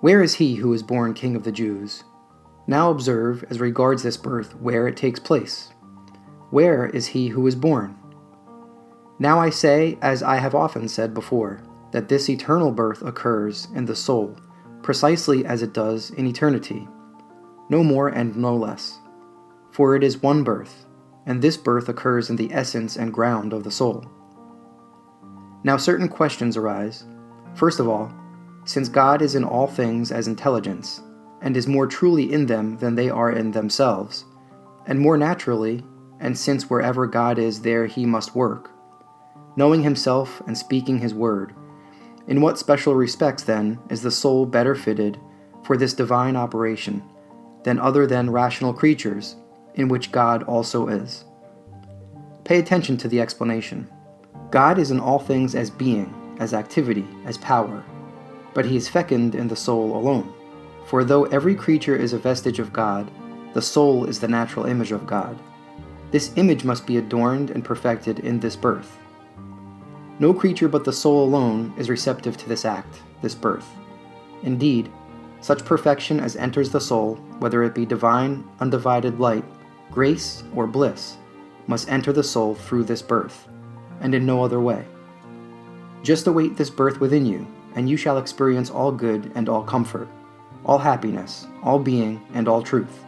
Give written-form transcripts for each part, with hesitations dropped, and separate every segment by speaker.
Speaker 1: Where is he who is born King of the Jews? Now observe, as regards this birth, where it takes place. Where is he who is born? Now I say, as I have often said before, that this eternal birth occurs in the soul, precisely as it does in eternity, no more and no less. For it is one birth, and this birth occurs in the essence and ground of the soul. Now certain questions arise. First of all, since God is in all things as intelligence, and is more truly in them than they are in themselves, and more naturally, and since wherever God is, there he must work, knowing himself and speaking his word, in what special respects, then, is the soul better fitted for this divine operation than other than rational creatures, in which God also is? Pay attention to the explanation. God is in all things as being, as activity, as power, but he is fecund in the soul alone. For though every creature is a vestige of God, the soul is the natural image of God. This image must be adorned and perfected in this birth. No creature but the soul alone is receptive to this act, this birth. Indeed, such perfection as enters the soul, whether it be divine, undivided light, grace, or bliss, must enter the soul through this birth, and in no other way. Just await this birth within you, and you shall experience all good and all comfort, all happiness, all being, and all truth.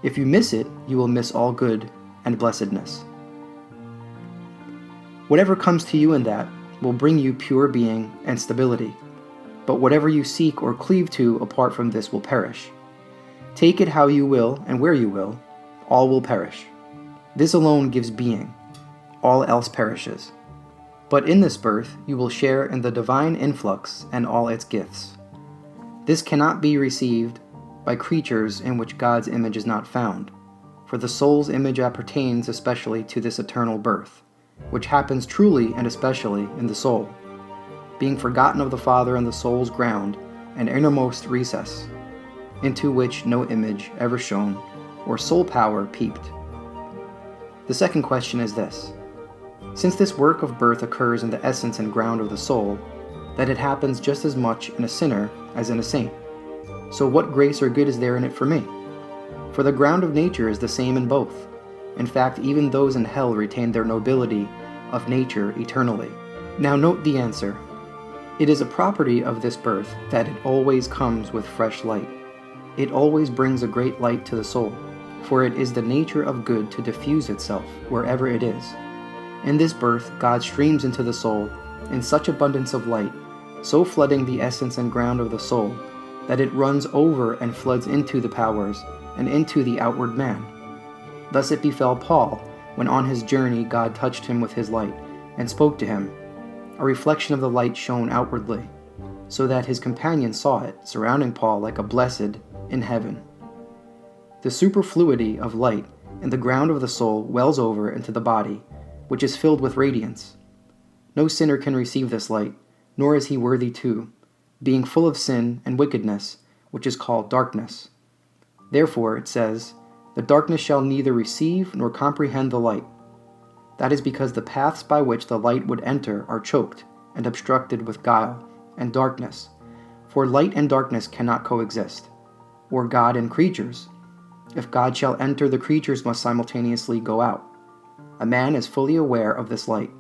Speaker 1: If you miss it, you will miss all good and blessedness. Whatever comes to you in that will bring you pure being and stability, but whatever you seek or cleave to apart from this will perish. Take it how you will and where you will, all will perish. This alone gives being, all else perishes. But in this birth you will share in the divine influx and all its gifts. This cannot be received by creatures in which God's image is not found, for the soul's image appertains especially to this eternal birth, which happens truly and especially in the soul, being forgotten of the Father and the soul's ground and innermost recess, into which no image ever shone or soul power peeped. The second question is this: since this work of birth occurs in the essence and ground of the soul, that it happens just as much in a sinner as in a saint, so what grace or good is there in it for me? For the ground of nature is the same in both. In fact, even those in hell retain their nobility of nature eternally. Now note the answer. It is a property of this birth that it always comes with fresh light. It always brings a great light to the soul, for it is the nature of good to diffuse itself wherever it is. In this birth, God streams into the soul in such abundance of light, so flooding the essence and ground of the soul, that it runs over and floods into the powers and into the outward man. Thus it befell Paul, when on his journey God touched him with his light, and spoke to him. A reflection of the light shone outwardly, so that his companions saw it, surrounding Paul like a blessed in heaven. The superfluity of light in the ground of the soul wells over into the body, which is filled with radiance. No sinner can receive this light, nor is he worthy to, being full of sin and wickedness, which is called darkness. Therefore, it says, the darkness shall neither receive nor comprehend the light. That is because the paths by which the light would enter are choked and obstructed with guile and darkness. For light and darkness cannot coexist, or God and creatures. If God shall enter, the creatures must simultaneously go out. A man is fully aware of this light.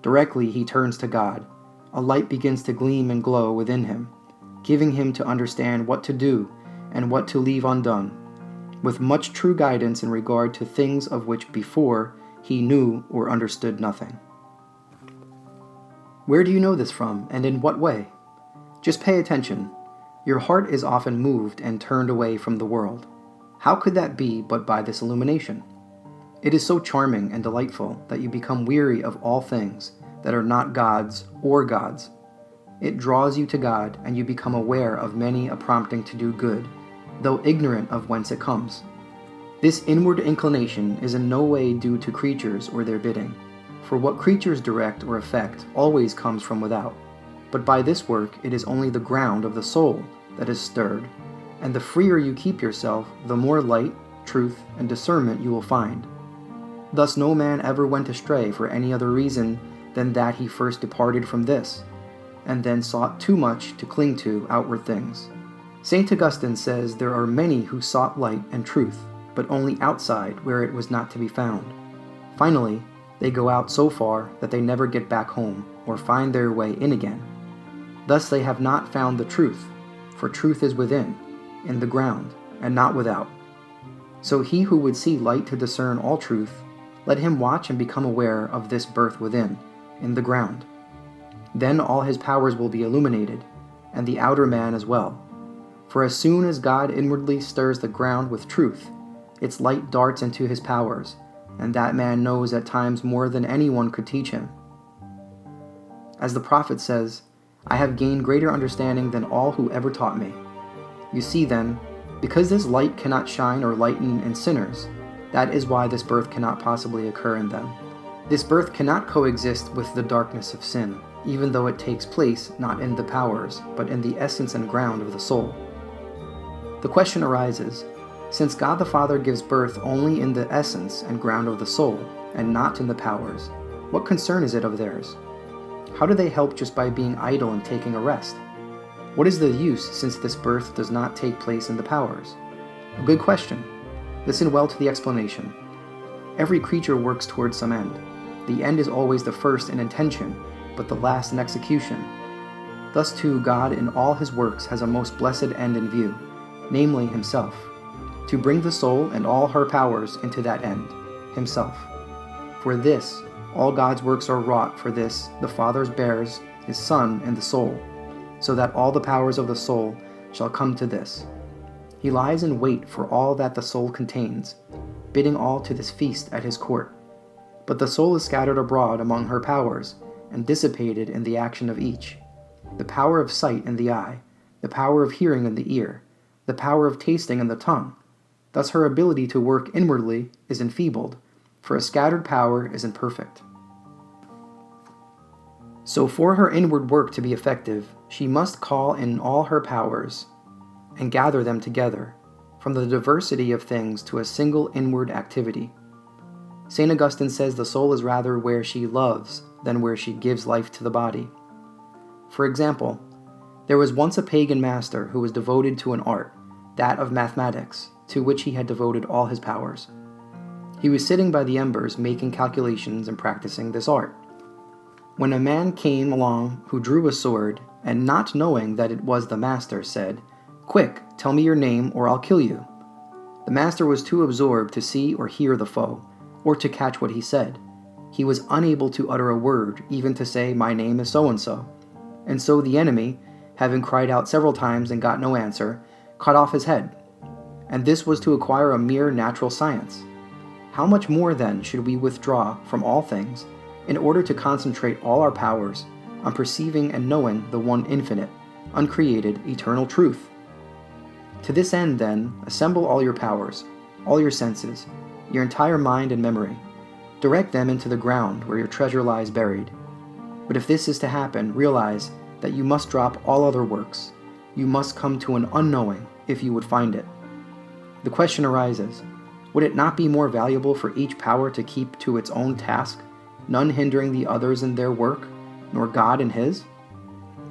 Speaker 1: Directly he turns to God, a light begins to gleam and glow within him, giving him to understand what to do and what to leave undone, with much true guidance in regard to things of which before he knew or understood nothing. Where do you know this from, and in what way? Just pay attention. Your heart is often moved and turned away from the world. How could that be but by this illumination? It is so charming and delightful that you become weary of all things that are not God's or God's. It draws you to God, and you become aware of many a prompting to do good, though ignorant of whence it comes. This inward inclination is in no way due to creatures or their bidding, for what creatures direct or effect always comes from without. But by this work it is only the ground of the soul that is stirred, and the freer you keep yourself, the more light, truth, and discernment you will find. Thus no man ever went astray for any other reason than that he first departed from this, and then sought too much to cling to outward things. St. Augustine says there are many who sought light and truth, but only outside where it was not to be found. Finally, they go out so far that they never get back home or find their way in again. Thus they have not found the truth, for truth is within, in the ground, and not without. So he who would see light to discern all truth, let him watch and become aware of this birth within, in the ground. Then all his powers will be illuminated, and the outer man as well. For as soon as God inwardly stirs the ground with truth, its light darts into his powers, and that man knows at times more than anyone could teach him. As the prophet says, I have gained greater understanding than all who ever taught me. You see then, because this light cannot shine or lighten in sinners, that is why this birth cannot possibly occur in them. This birth cannot coexist with the darkness of sin, even though it takes place not in the powers, but in the essence and ground of the soul. The question arises, since God the Father gives birth only in the essence and ground of the soul, and not in the powers, what concern is it of theirs? How do they help just by being idle and taking a rest? What is the use since this birth does not take place in the powers? A good question. Listen well to the explanation. Every creature works towards some end. The end is always the first in intention, but the last in execution. Thus too God in all his works has a most blessed end in view, namely himself, to bring the soul and all her powers into that end, himself. For this, all God's works are wrought. For this, the Father bears his Son in the soul, so that all the powers of the soul shall come to this. He lies in wait for all that the soul contains, bidding all to this feast at his court. But the soul is scattered abroad among her powers, and dissipated in the action of each. The power of sight in the eye, the power of hearing in the ear, the power of tasting in the tongue. Thus her ability to work inwardly is enfeebled, for a scattered power is imperfect. So for her inward work to be effective, she must call in all her powers, and gather them together, from the diversity of things to a single inward activity. St. Augustine says the soul is rather where she loves than where she gives life to the body. For example, there was once a pagan master who was devoted to an art, that of mathematics, to which he had devoted all his powers. He was sitting by the embers making calculations and practicing this art, when a man came along who drew a sword, and not knowing that it was the master, said, "Quick, tell me your name or I'll kill you." The master was too absorbed to see or hear the foe, or to catch what he said. He was unable to utter a word, even to say, "My name is so-and-so." And so the enemy, having cried out several times and got no answer, cut off his head. And this was to acquire a mere natural science. How much more then should we withdraw from all things, in order to concentrate all our powers on perceiving and knowing the one infinite, uncreated, eternal truth? To this end, then, assemble all your powers, all your senses, your entire mind and memory. Direct them into the ground where your treasure lies buried. But if this is to happen, realize that you must drop all other works. You must come to an unknowing if you would find it. The question arises, would it not be more valuable for each power to keep to its own task, none hindering the others in their work, nor God in his?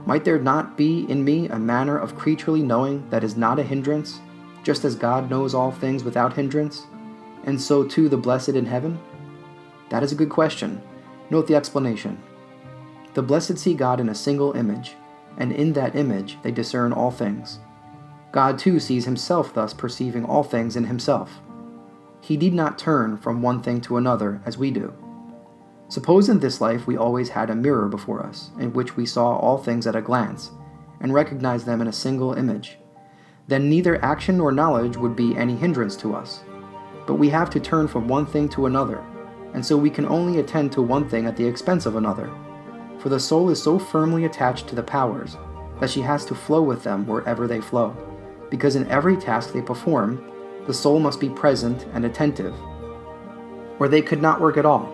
Speaker 1: Might there not be in me a manner of creaturely knowing that is not a hindrance, just as God knows all things without hindrance, and so too the blessed in heaven? That is a good question. Note the explanation. The blessed see God in a single image, and in that image they discern all things. God too sees himself thus perceiving all things in himself. He need not turn from one thing to another as we do. Suppose in this life we always had a mirror before us, in which we saw all things at a glance, and recognized them in a single image. Then neither action nor knowledge would be any hindrance to us. But we have to turn from one thing to another, and so we can only attend to one thing at the expense of another. For the soul is so firmly attached to the powers that she has to flow with them wherever they flow, because in every task they perform, the soul must be present and attentive, or they could not work at all.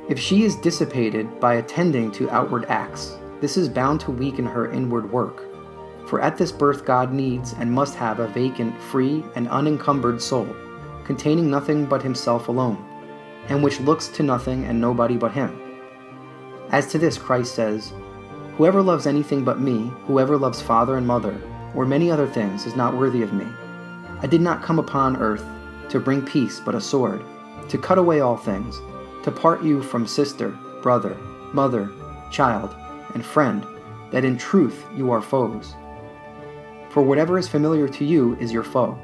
Speaker 1: If she is dissipated by attending to outward acts, this is bound to weaken her inward work. For at this birth God needs and must have a vacant, free, and unencumbered soul, containing nothing but himself alone, and which looks to nothing and nobody but him. As to this Christ says, "Whoever loves anything but me, whoever loves father and mother, or many other things is not worthy of me. I did not come upon earth to bring peace, but a sword, to cut away all things, to part you from sister, brother, mother, child, and friend, that in truth you are foes. For whatever is familiar to you is your foe.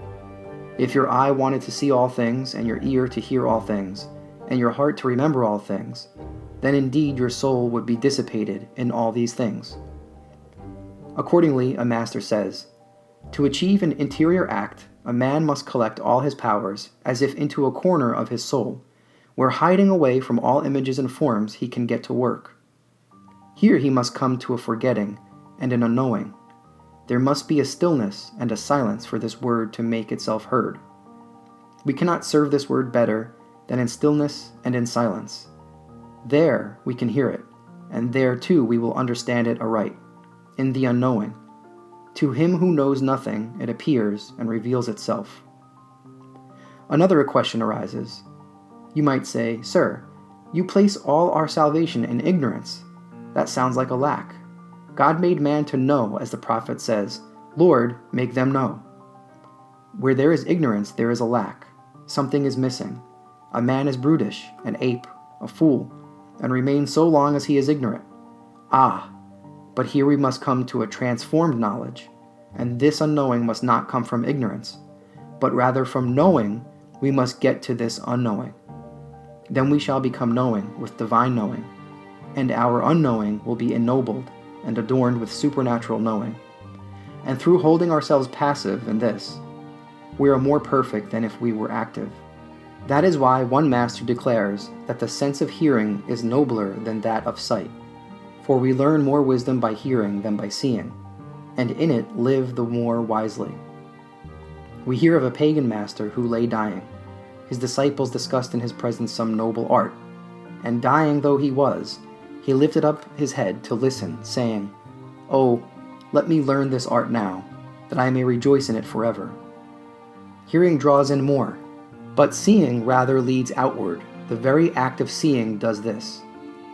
Speaker 1: If your eye wanted to see all things, and your ear to hear all things, and your heart to remember all things, then indeed your soul would be dissipated in all these things. Accordingly, a master says, to achieve an interior act, a man must collect all his powers as if into a corner of his soul, where hiding away from all images and forms he can get to work. Here he must come to a forgetting and an unknowing. There must be a stillness and a silence for this word to make itself heard. We cannot serve this word better than in stillness and in silence. There we can hear it, and there too we will understand it aright, in the unknowing. To him who knows nothing, it appears and reveals itself. Another question arises. You might say, Sir, you place all our salvation in ignorance. That sounds like a lack. God made man to know, as the prophet says, Lord, make them know. Where there is ignorance, there is a lack. Something is missing. A man is brutish, an ape, a fool, and remains so long as he is ignorant. But here we must come to a transformed knowledge, and this unknowing must not come from ignorance, but rather from knowing we must get to this unknowing. Then we shall become knowing with divine knowing, and our unknowing will be ennobled and adorned with supernatural knowing. And through holding ourselves passive in this, we are more perfect than if we were active. That is why one master declares that the sense of hearing is nobler than that of sight. For we learn more wisdom by hearing than by seeing, and in it live the more wisely. We hear of a pagan master who lay dying. His disciples discussed in his presence some noble art, and dying though he was, he lifted up his head to listen, saying, Oh, let me learn this art now, that I may rejoice in it forever. Hearing draws in more, but seeing rather leads outward. The very act of seeing does this.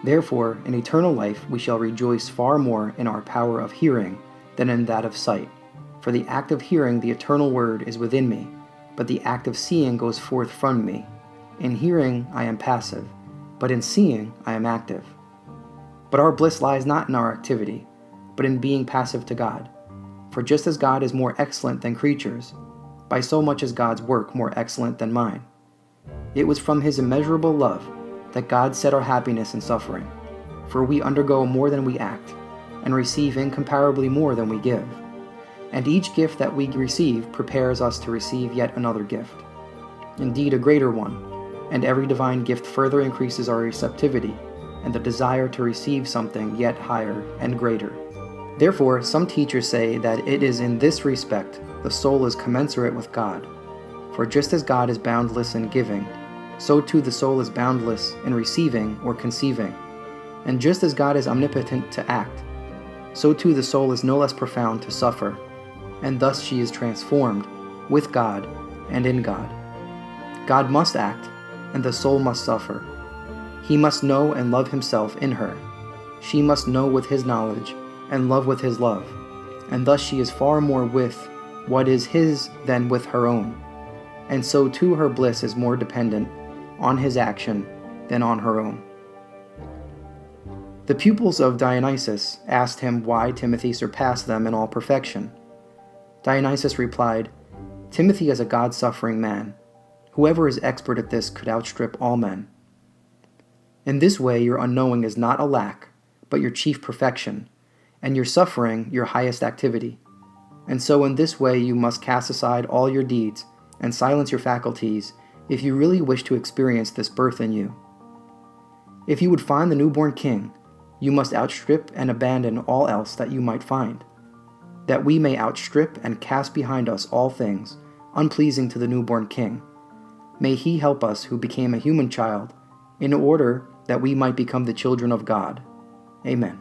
Speaker 1: Therefore, in eternal life we shall rejoice far more in our power of hearing than in that of sight. For the act of hearing the eternal word is within me, but the act of seeing goes forth from me. In hearing I am passive, but in seeing I am active. But our bliss lies not in our activity, but in being passive to God. For just as God is more excellent than creatures, by so much is God's work more excellent than mine. It was from his immeasurable love that God set our happiness in suffering, for we undergo more than we act, and receive incomparably more than we give. And each gift that we receive prepares us to receive yet another gift, indeed a greater one, and every divine gift further increases our receptivity and the desire to receive something yet higher and greater. Therefore, some teachers say that it is in this respect the soul is commensurate with God. For just as God is boundless in giving, so too the soul is boundless in receiving or conceiving. And just as God is omnipotent to act, so too the soul is no less profound to suffer, and thus she is transformed with God and in God. God must act, and the soul must suffer. He must know and love himself in her. She must know with his knowledge and love with his love, and thus she is far more with what is his than with her own. And so too her bliss is more dependent on his action than on her own. The pupils of Dionysus asked him why Timothy surpassed them in all perfection. Dionysus replied, Timothy is a God-suffering man. Whoever is expert at this could outstrip all men. In this way your unknowing is not a lack, but your chief perfection, and your suffering your highest activity. And so in this way you must cast aside all your deeds and silence your faculties if you really wish to experience this birth in you. If you would find the newborn king, you must outstrip and abandon all else that you might find, that we may outstrip and cast behind us all things unpleasing to the newborn king. May he help us who became a human child, in order that we might become the children of God. Amen.